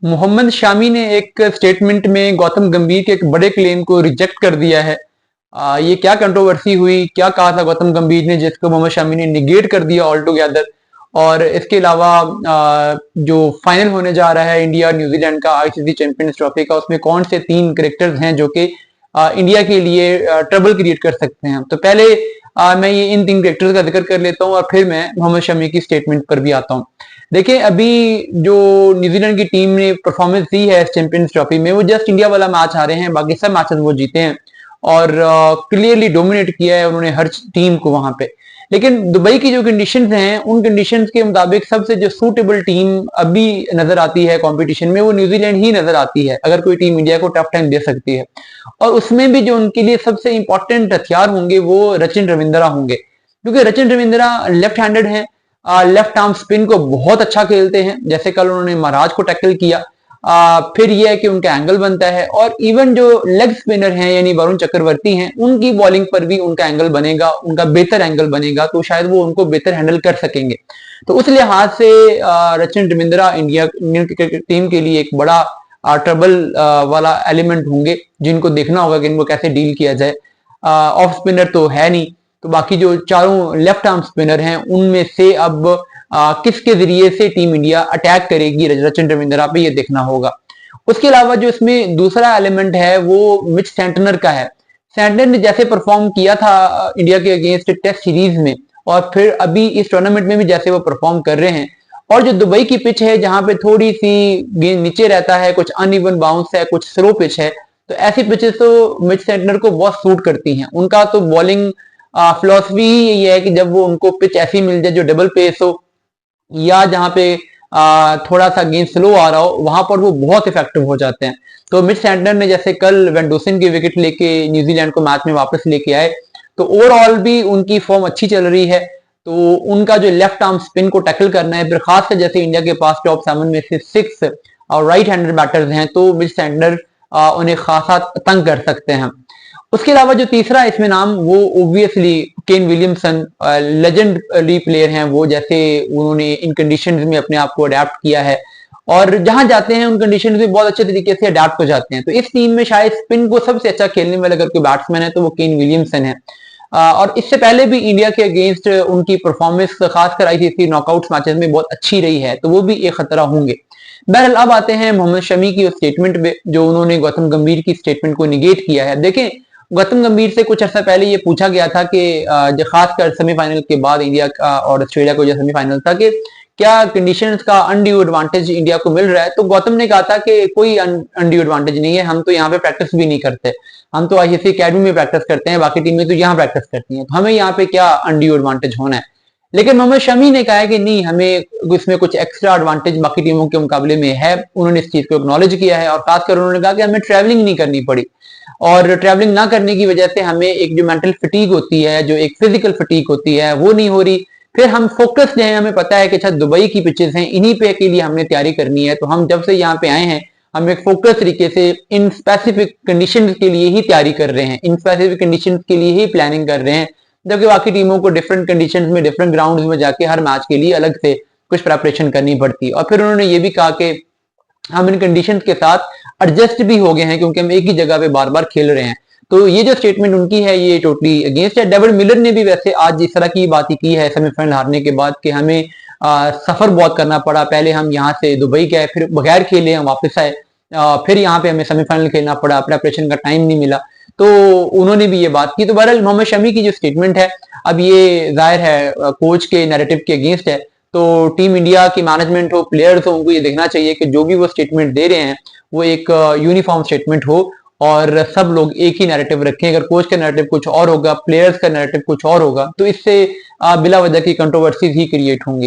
मोहम्मद शामी ने एक स्टेटमेंट में गौतम गंभीर के एक बड़े क्लेम को रिजेक्ट कर दिया है। ये क्या कंट्रोवर्सी हुई, क्या कहा था गौतम गंभीर ने जिसको मोहम्मद शामी ने निगेट कर दिया ऑल टुगेदर। और इसके अलावा जो फाइनल होने जा रहा है इंडिया न्यूजीलैंड का आईसीसी चैंपियंस ट्रॉफी का, उसमें कौन से 3 क्रिकेटर्स हैं जो कि इंडिया के लिए ट्रबल क्रिएट कर सकते हैं। तो पहले मैं ये इन 3 क्रिकेटर्स का जिक्र कर लेता हूँ और फिर मैं मोहम्मद शमी की स्टेटमेंट पर भी आता हूँ। देखिए, अभी जो न्यूजीलैंड की टीम ने परफॉर्मेंस दी है इस चैंपियंस ट्रॉफी में, वो जस्ट इंडिया वाला मैच आ रहे हैं, बाकी सब मैचेस वो जीते हैं और क्लियरली डोमिनेट किया है उन्होंने हर टीम को वहां पे। लेकिन दुबई की जो कंडीशंस हैं, उन कंडीशंस के मुताबिक सबसे जो सूटेबल टीम अभी नजर आती है कंपटीशन में, वो न्यूजीलैंड ही नजर आती है अगर कोई टीम इंडिया को टफ टाइम दे सकती है। और उसमें भी जो उनके लिए सबसे इंपॉर्टेंट हथियार होंगे वो रचिन रविंद्रा होंगे, क्योंकि रचिन रविंद्रा लेफ्ट हैंडेड हैं, लेफ्ट आर्म स्पिन को बहुत अच्छा खेलते हैं, जैसे कल उन्होंने महाराज को टैकल किया। फिर यह है कि उनका एंगल बनता है, और इवन जो लेग स्पिनर हैं यानी वरुण चक्रवर्ती हैं, उनकी बॉलिंग पर भी उनका एंगल बनेगा, उनका बेहतर एंगल बनेगा, तो शायद वो उनको बेहतर हैंडल कर सकेंगे। तो उस लिहाज से Rachin Ravindra Indian cricket team के लिए एक बड़ा ट्रबल वाला एलिमेंट होंगे, जिनको देखना होगा कि इनको कैसे डील किया जाए। ऑफ स्पिनर तो है नहीं, तो बाकी जो चारों लेफ्ट आर्म स्पिनर हैं उनमें से अब किसके जरिए से टीम इंडिया अटैक करेगी रचिन रविंद्रा पे, ये देखना होगा। उसके अलावा जो इसमें दूसरा एलिमेंट है वो मिच सेंटनर का है। सेंटनर ने जैसे परफॉर्म किया था इंडिया के अगेंस्ट टेस्ट सीरीज में, और फिर अभी इस टूर्नामेंट में भी जैसे वो परफॉर्म कर रहे हैं, और जो दुबई की पिच है जहां पे थोड़ी सी गेंद नीचे रहता है, कुछ अनइवन बाउंस है, कुछ स्लो पिच है, तो ऐसी पिचेस तो मिच सेंटनर को बहुत सूट करती हैं। उनका तो बॉलिंग फिलॉसफी ही यही है कि जब वो उनको पिच ऐसी मिल जाए जो डबल पेस हो, या जहां पे थोड़ा सा गेंद स्लो आ रहा हो, वहां पर वो बहुत इफेक्टिव हो जाते हैं। तो मिच सेंटनर ने जैसे कल वेंडोसन की विकेट लेके न्यूजीलैंड को मैच में वापस लेके आए, तो ओवरऑल भी उनकी फॉर्म अच्छी चल रही है। तो उनका जो लेफ्ट आर्म स्पिन को टैकल करना है, फिर खासकर जैसे इंडिया के पास टॉप 7 में से 6 और राइट हैंडेड बैटर्स हैं, तो मिच सेंटनर उन्हें खासा तंग कर सकते हैं। उसके अलावा जो तीसरा इसमें नाम, वो obviously Kane Williamson, legendary player हैं वो, जैसे उन्होंने इन कंडीशंस में अपने आप को अडेप्ट किया है और जहां जाते हैं उन कंडीशंस में बहुत अच्छे तरीके से अडेप्ट हो जाते हैं। तो इस टीम में शायद स्पिन को सबसे अच्छा खेलने वाला अगर कोई बैट्समैन है तो वो केन विलियमसन है। और इससे पहले भी इंडिया के अगेंस्ट उनकी परफॉर्मेंस खासकर आईसीसी नॉकआउट मैचेस में बहुत अच्छी रही है, तो वो भी एक खतरा होंगे। बहरहाल अब आते हैं मोहम्मद शमी की स्टेटमेंट पे, जो उन्होंने गौतम गंभीर की स्टेटमेंट को निगेट किया है। देखें, गौतम गंभीर से कुछ अर्सा पहले ये पूछा गया था कि जो खासकर सेमीफाइनल के बाद इंडिया और ऑस्ट्रेलिया को जो सेमीफाइनल था, कि क्या कंडीशंस का अनड्यू एडवांटेज इंडिया को मिल रहा है, तो गौतम ने कहा था कि कोई अनड्यू एडवांटेज नहीं है, हम तो यहाँ पे प्रैक्टिस भी नहीं करते, हम तो आईसीसी अकेडमी में प्रैक्टिस करते हैं, बाकी टीमें तो यहाँ प्रैक्टिस करती हैं, तो हमें यहाँ पे क्या अनड्यू एडवांटेज होना है। लेकिन मोहम्मद शमी ने कहा है कि नहीं, हमें इसमें कुछ एक्स्ट्रा एडवांटेज बाकी टीमों के मुकाबले में है। उन्होंने इस चीज को एक्नॉलेज किया है, और खासकर उन्होंने कहा कि हमें ट्रैवलिंग नहीं करनी पड़ी, और ट्रैवलिंग ना करने की वजह से हमें एक जो मेंटल फटीग होती है, जो एक फिजिकल फटीग होती है, वो नहीं हो रही। फिर हम फोकस्ड हैं, हमें पता है कि अच्छा दुबई की पिचेस हैं, इन्हीं पे के लिए हमने तैयारी करनी है, तो हम जब से यहाँ पे आए हैं हम एक फोकस तरीके से इन स्पेसिफिक कंडीशंस के लिए ही तैयारी कर रहे हैं, इन स्पेसिफिक कंडीशंस के लिए ही प्लानिंग कर रहे हैं, जबकि बाकी टीमों को डिफरेंट कंडीशंस में डिफरेंट ग्राउंड्स में जाके हर मैच के लिए अलग से कुछ प्रेपरेशन करनी पड़ती है। और फिर उन्होंने ये भी कहा कि हम इन कंडीशंस के साथ एडजस्ट भी हो गए हैं, क्योंकि हम एक ही जगह पे बार बार खेल रहे हैं। तो ये जो स्टेटमेंट उनकी है ये टोटली अगेंस्ट है। डेविड मिलर ने भी वैसे आज इस तरह की बात ही की है सेमीफाइनल हारने के बाद, कि हमें सफर बहुत करना पड़ा, पहले हम यहाँ से दुबई गए, फिर बगैर खेले हम वापस आए, फिर यहाँ पे हमें सेमीफाइनल खेलना पड़ा, प्रेपरेशन का टाइम नहीं मिला, तो उन्होंने भी ये बात की। तो बहरहाल मोहम्मद शमी की जो स्टेटमेंट है, अब ये जाहिर है कोच के नैरेटिव के अगेंस्ट है, तो टीम इंडिया की मैनेजमेंट हो, प्लेयर्स हो, उनको ये देखना चाहिए कि जो भी वो स्टेटमेंट दे रहे हैं वो एक यूनिफॉर्म स्टेटमेंट हो और सब लोग एक ही नैरेटिव रखें। अगर कोच का नैरेटिव कुछ और होगा, प्लेयर्स का नैरेटिव कुछ और होगा, तो इससे बिला वजह की कंट्रोवर्सीज ही क्रिएट होंगी।